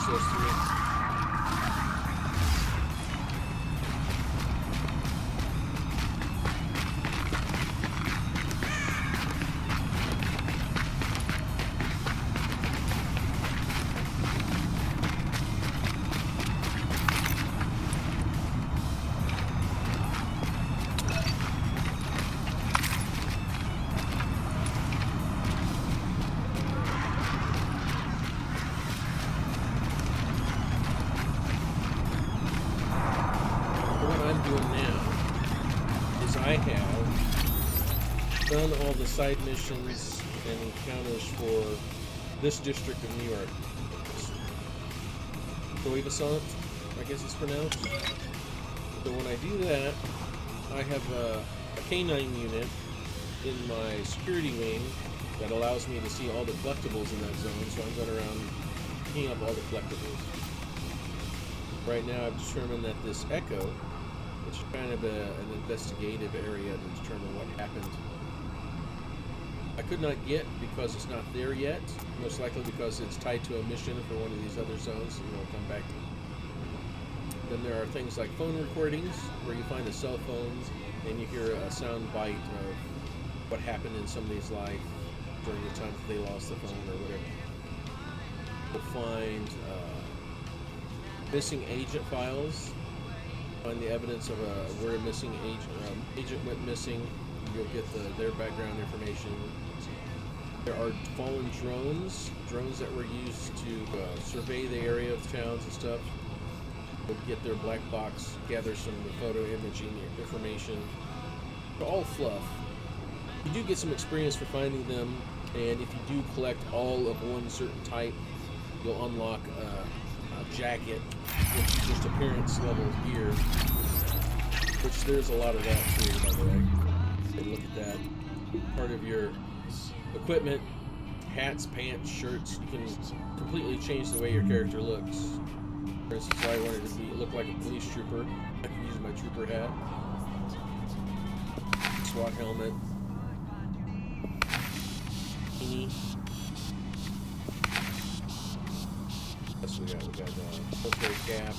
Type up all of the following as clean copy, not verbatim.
those three. Done all the side missions and encounters for this district of New York. Croissant, I guess it's pronounced. So when I do that, I have a canine unit in my security wing that allows me to see all the collectibles in that zone, so I'm going around picking up all the collectibles. Right now I've determined that this Echo, which is kind of an investigative area to determine what happened, I could not get because it's not there yet, most likely because it's tied to a mission for one of these other zones, and we'll come back to. Then there are things like phone recordings, where you find the cell phones, and you hear a sound bite of what happened in somebody's life during the time that they lost the phone or whatever. You'll find missing agent files, find the evidence of where a missing agent went missing. You'll get their background information. There are fallen drones that were used to survey the area of towns and stuff. You'll get their black box, gather some of the photo imaging information. They're all fluff. You do get some experience for finding them, and if you do collect all of one certain type, you'll unlock a jacket with just appearance level gear, which there's a lot of that too, by the way. Look at that. Part of your equipment, hats, pants, shirts, you can completely change the way your character looks. For instance, I wanted to look like a police trooper. I can use my trooper hat. SWAT helmet. Beanie. That's what we got. We got a military cap.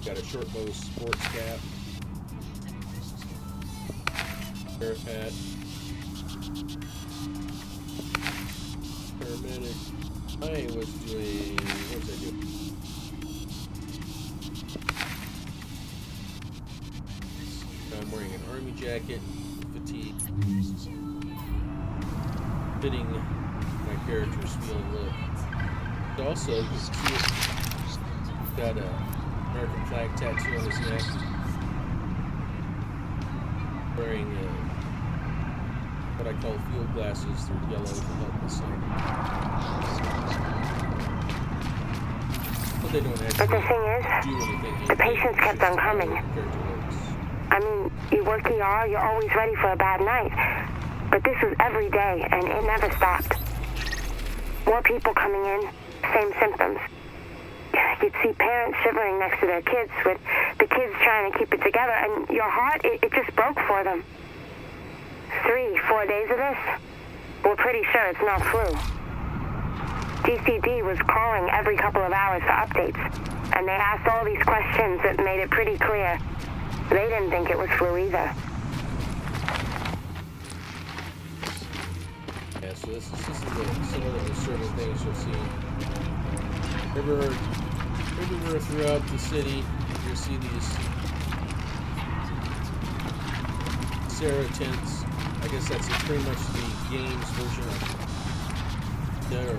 Got a short bow sports cap. Sheriff hat. Paramedic. I was doing. What was I doing? I'm wearing an army jacket, fatigue, fitting my character's feel and look. But also, you can see it. Got a American flag tattoo on his neck. Wearing what I call field glasses. They're yellow to help us sight. But they don't actually the thing is, do anything. the patients kept on coming. I mean, you work ER, you're always ready for a bad night. But this was every day, and it never stopped. More people coming in, same symptoms. You'd see parents shivering next to their kids, with the kids trying to keep it together, and your heart, it just broke for them. 3-4 days of this, we're pretty sure it's not flu. GCD was calling every couple of hours for updates, and they asked all these questions that made it pretty clear they didn't think it was flu either. Yeah, so this is some of the sort of things you'll see. Everywhere throughout the city, you'll see these Sarah tents. I guess that's pretty much the game's version of their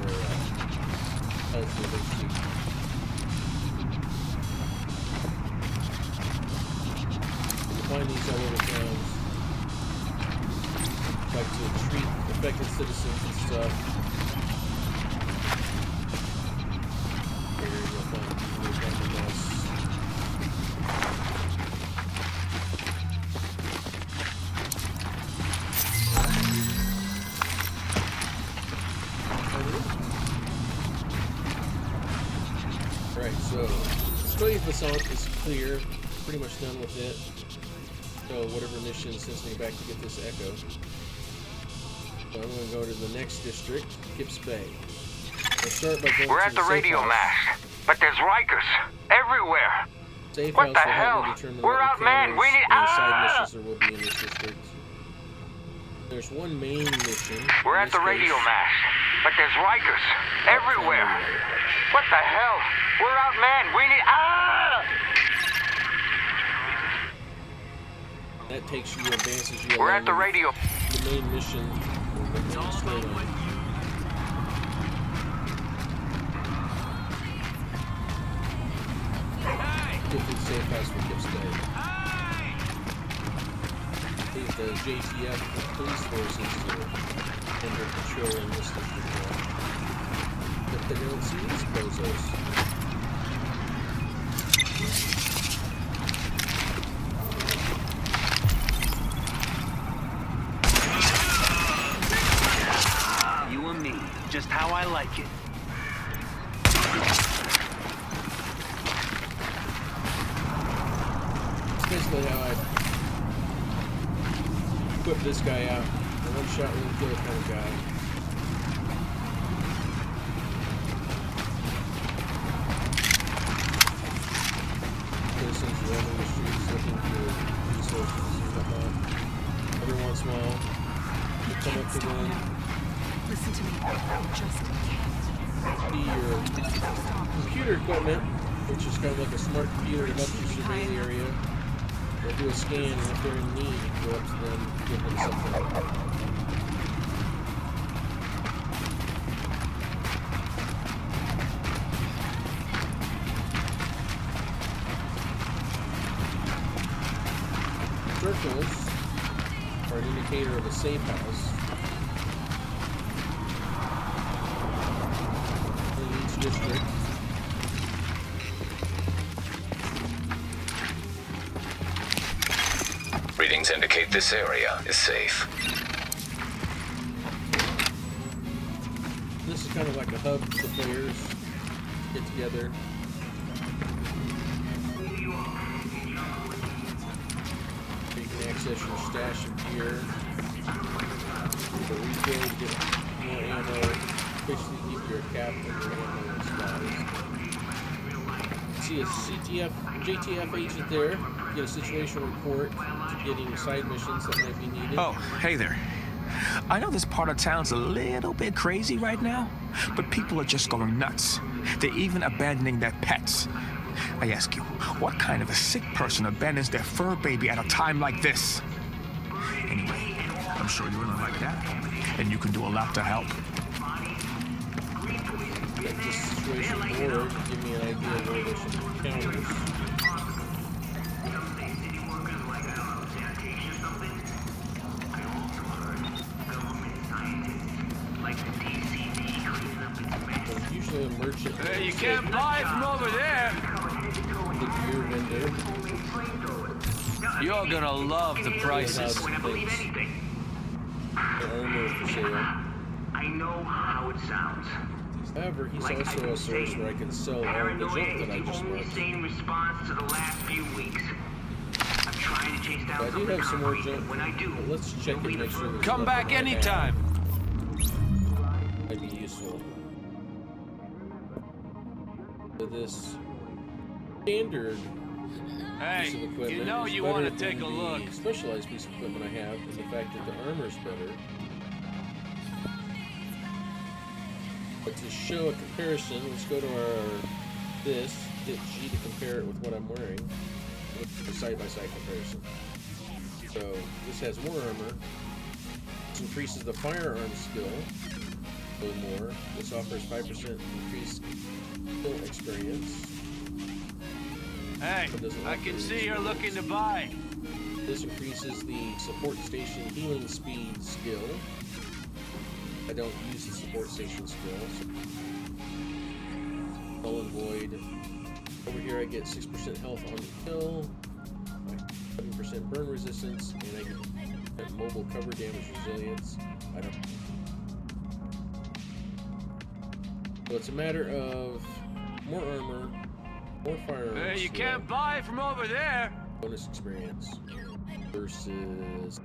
You find these all over town. Like to treat affected citizens and stuff. Here you'll find the mess. Right, so Croissant is clear, pretty much done with it. So whatever mission sends me back to get this Echo. So I'm going to go to the next district, Kips Bay. start by going We're to at the safe radio house. mast, but there's Rikers everywhere. Safe What house the will help me hell? determine We're what outmanned. We need- encounters and side missions there will be in this district. There's one main mission. We're in at the this radio case. mast, but there's Rikers everywhere. What the hell? We're outmanned. We need... That takes you, advances you We're along at the radio. the main mission, the main storyline. Get to the safe house for Kip's Day. The JTF police forces are under patrol in this district now. But they don't see these bozos. You and me, just how I like it. That's basically how I put this guy out. A one-shot one kill kind of guy. Citizens roaming the streets looking for resources and whatnot. Every once in a while, you come up to them, Listen to me. Just see your computer equipment, which is kind of like a smart computer that helps you survey the area. They'll do a scan, and if they're in need, you go up to them, give them something. Circles are an indicator of a safe house. In each district. Readings indicate this area is safe. This is kind of like a hub for the players get together. You can access your stash of gear. For refill, to get more ammo. Basically keep your cap and your ammo and supplies. See a JTF agent there. Get a situation report to getting side missions that might be needed. Oh, hey there. I know this part of town's a little bit crazy right now, but people are just going nuts. They're even abandoning their pets. I ask you, what kind of a sick person abandons their fur baby at a time like this? Anyway, I'm sure you're not like that, and you can do a lot to help. Get this situation board to give me an idea of where there's some encounters. There's usually a merchant. Hey, you can't buy from over there. The gear vendor. You're gonna love the prices. The armor for sale. I know how it sounds. However, he's also a source where I can sell all the junk that I just only bought. sane response to the last few weeks. I'm trying to chase down I do have some more junk. When I do, But let's check and make sure there's Come nothing back I have anytime. that'd be useful. So this standard piece of Hey, equipment you know is you better want to than take a look. the specialized piece of equipment I have, and the fact that the armor's better. But to show a comparison, let's go to our hit G to compare it with what I'm wearing. Look for side-by-side comparison. So this has more armor. This increases the firearm skill a little more. This offers 5% increased kill experience. Hey, But doesn't I offer can see you're experience. looking to buy. This increases the support station healing speed skill. I don't use the support station skill. So null and void. Over here I get 6% health on the kill, 7% burn resistance, and I get mobile cover damage resilience. I don't. So it's a matter of more armor, more firearms. Hey, you can't buy from over there. Bonus experience versus.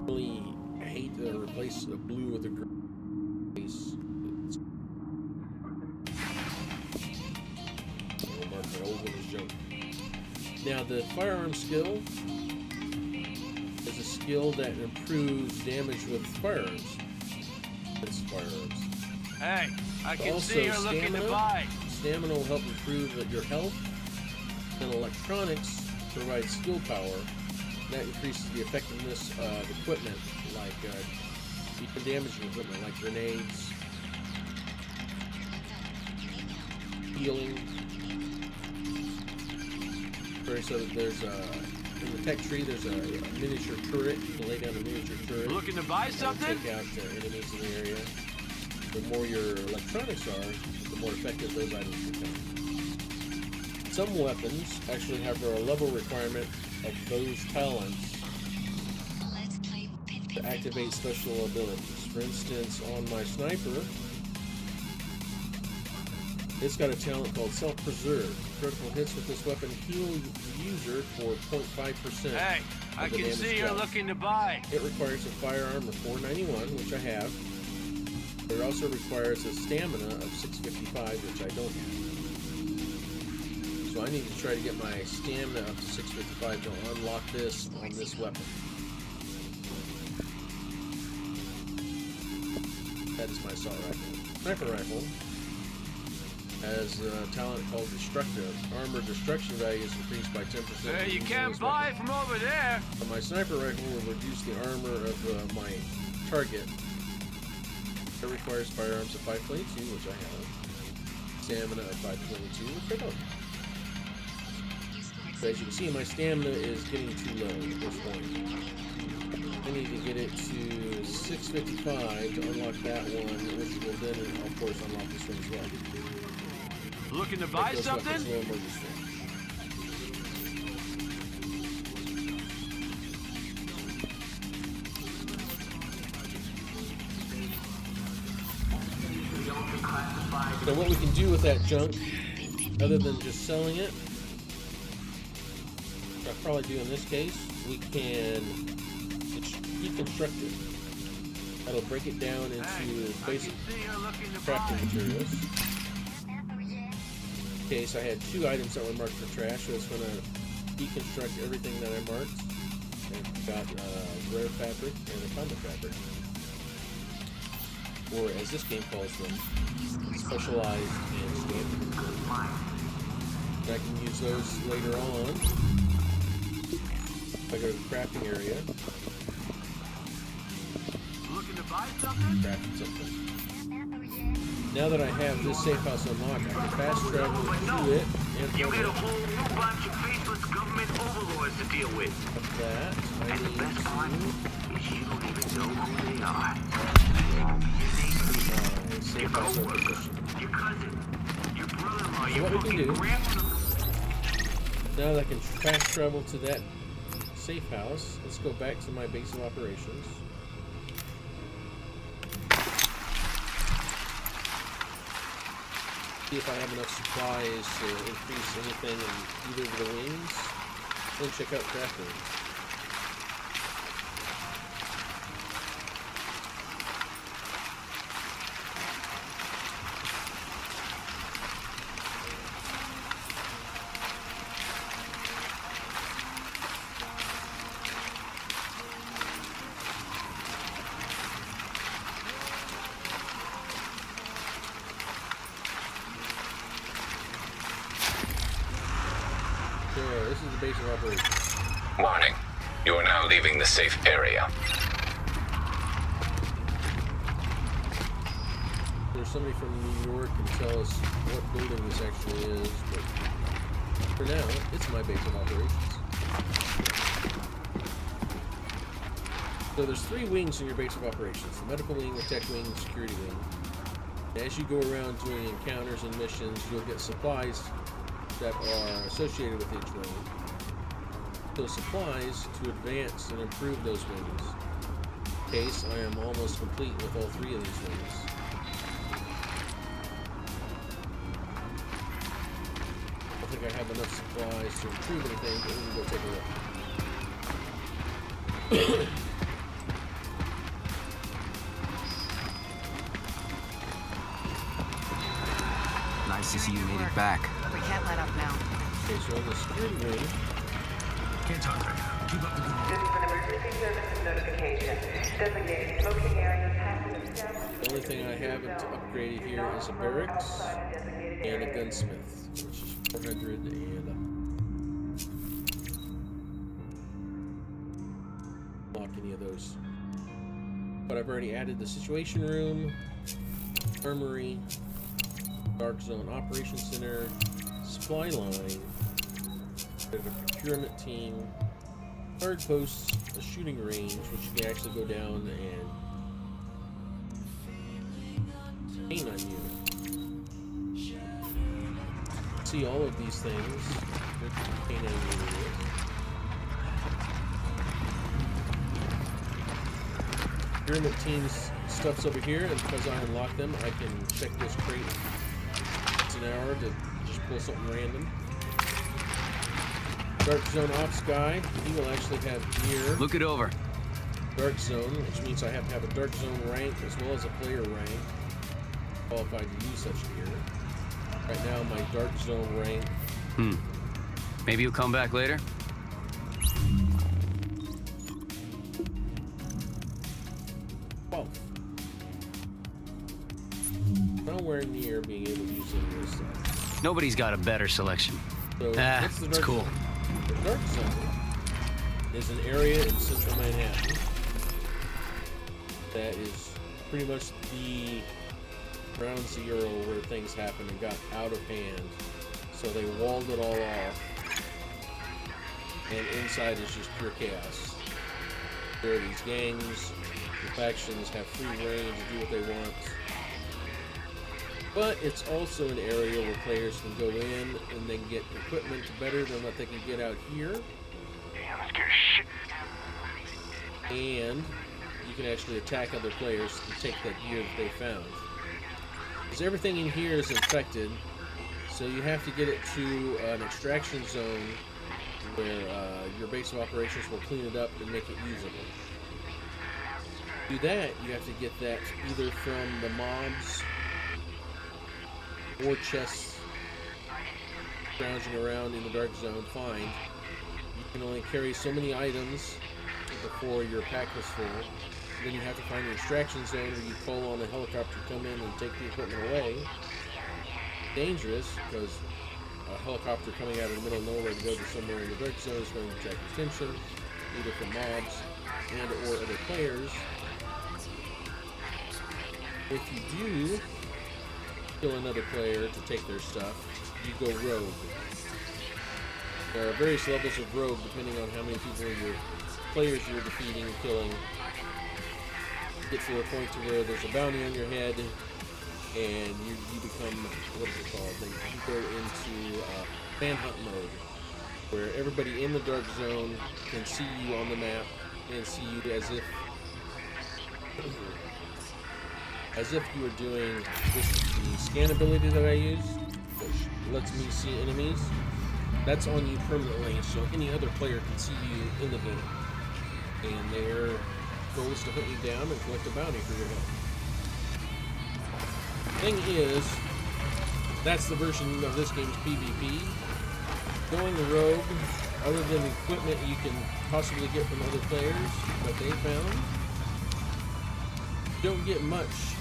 Really hate the replacement nice blue with a green base. I'll mark my old one as junk. Now the firearm skill is a skill that improves damage with firearms. It's firearms. Hey, I can Also, see you're looking to buy. Stamina will help improve your health. And electronics provides skill power. That increases the effectiveness of equipment, like even damaging equipment, like grenades, healing. So there's in the tech tree, there's a miniature turret. You can lay down a miniature turret. Looking to buy something? Take out enemies in the area. The more your electronics are, the more effective those items become. Some weapons actually have a level requirement of those talents to activate special abilities. For instance, on my sniper, it's got a talent called Self-Preserve. Critical hits with this weapon heal the user for 0.5%. Hey, I can see you're looking to buy. It requires a firearm of 491, which I have. It also requires a stamina of 655, which I don't have. So I need to try to get my stamina up to 655 to unlock this on this weapon. That is my assault rifle. Sniper rifle has a talent called Destructive. Armor destruction value is increased by 10%. Hey, you can't buy from over there. My sniper rifle will reduce the armor of my target. It requires firearms of 522, which I have. Stamina of 522, which I don't have. So as you can see, my stamina is getting too low at this point. I need to get it to 655 to unlock that one, which will then, of course, unlock this one as well. Looking to buy something? So what we can do with that junk, other than just selling it, I'll probably do in this case, we can deconstruct it. That'll break it down into basic crafting materials. In case I had 2 items that were marked for trash, so it's going to deconstruct everything that I marked. I've got rare fabric and a common fabric. Or as this game calls them, specialized and standard. I can use those later on. If I go to the crafting area. Looking to buy something? Craft something. Now that I have this safe house unlocked, I can fast travel to it and You get a whole new bunch of faceless government overlords to deal with. that. And the best part is you don't even know who they are. Safe house acquisition. Your cousin, your brother-in-law, So your what we can do, fucking grandmother. now that I can fast travel to that safe house, let's go back to my base of operations. See if I have enough supplies to increase anything in either of the wings. Then check out crafting. This is the base of operations. Warning. You are now leaving the safe area. There's somebody from New York can tell us what building this actually is, but for now, it's my base of operations. So there's 3 wings in your base of operations. The medical wing, the tech wing, and the security wing. As you go around doing encounters and missions, you'll get supplies that are associated with each wing. Those supplies to advance and improve those wings. In case I am almost complete with all 3 of these wings. I don't think I have enough supplies to improve anything, but we can go take a look. Nice to see you made it back. We can't let up now. Okay, so on the security wing, Can't talk right now. Keep up the good work. This is an emergency services notification. Designated smoking areas have been established. the only thing I haven't upgraded here is a barracks and a gunsmith, which is 400 and lock any of those. But I've already added the situation room, armory, dark zone operations center, supply line, a procurement team, guard posts, a shooting range, which you can actually go down and paint on you. See all of these things. Paint on you. Pyramid team's stuff's over here, and because I unlock them, I can check this crate once an hour to just pull something random. Dark Zone Ops guy, he will actually have gear. Look it over. Dark Zone, which means I have to have a Dark Zone rank as well as a player rank qualified to use such gear. Right now, my Dark Zone rank. Maybe you'll come back later? Nowhere near being able to use any of this stuff. Nobody's got a better selection. So, what's the it's Dark cool. Zone? The Dark Zone is an area in central Manhattan that is pretty much the ground zero where things happened and got out of hand. So they walled it all off, and inside is just pure chaos. There are these gangs, the factions have free reign to do what they want. But it's also an area where players can go in and then get equipment better than what they can get out here. Damn, I'm scared as shit. And you can actually attack other players and take that gear that they found. Because everything in here is infected, so you have to get it to an extraction zone where your base of operations will clean it up and make it usable. To do that, you have to get that either from the mobs or chests scrounging around in the Dark Zone find. You can only carry so many items before your pack is full. Then you have to find an extraction zone where you call on a helicopter to come in and take the equipment away. Dangerous, because a helicopter coming out of the middle of nowhere to go to somewhere in the Dark Zone is going to attract attention, either from mobs and or other players. If you do kill another player to take their stuff, you go rogue. There are various levels of rogue depending on how many people players you're defeating and killing. You get to a point to where there's a bounty on your head, and you become, what is it called? You go into manhunt mode, where everybody in the Dark Zone can see you on the map and see you as if you were doing the scan ability that I use, which lets me see enemies. That's on you permanently, so any other player can see you in the game. And their goal is to hunt you down and collect a bounty for your head. Thing is, that's the version of this game's PvP. Going rogue, other than equipment you can possibly get from other players that they found, don't get much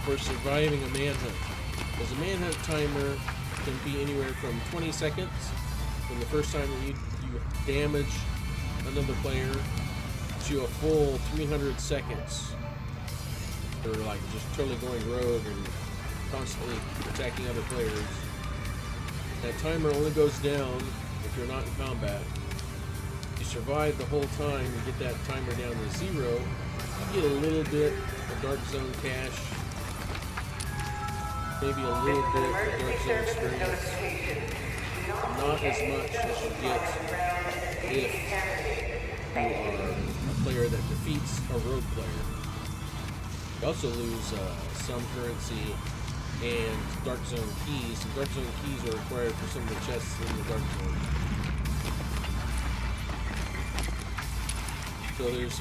for surviving a manhunt. Because a manhunt timer can be anywhere from 20 seconds from the first time that you damage another player to a full 300 seconds for like just totally going rogue and constantly attacking other players. That timer only goes down if you're not in combat. If you survive the whole time and get that timer down to 0, you get a little bit of Dark Zone cash, maybe a little bit of Dark Zone experience. Not as much as you get if you are a player that defeats a rogue player. You also lose some currency and Dark Zone keys. And Dark Zone keys are required for some of the chests in the Dark Zone. So there's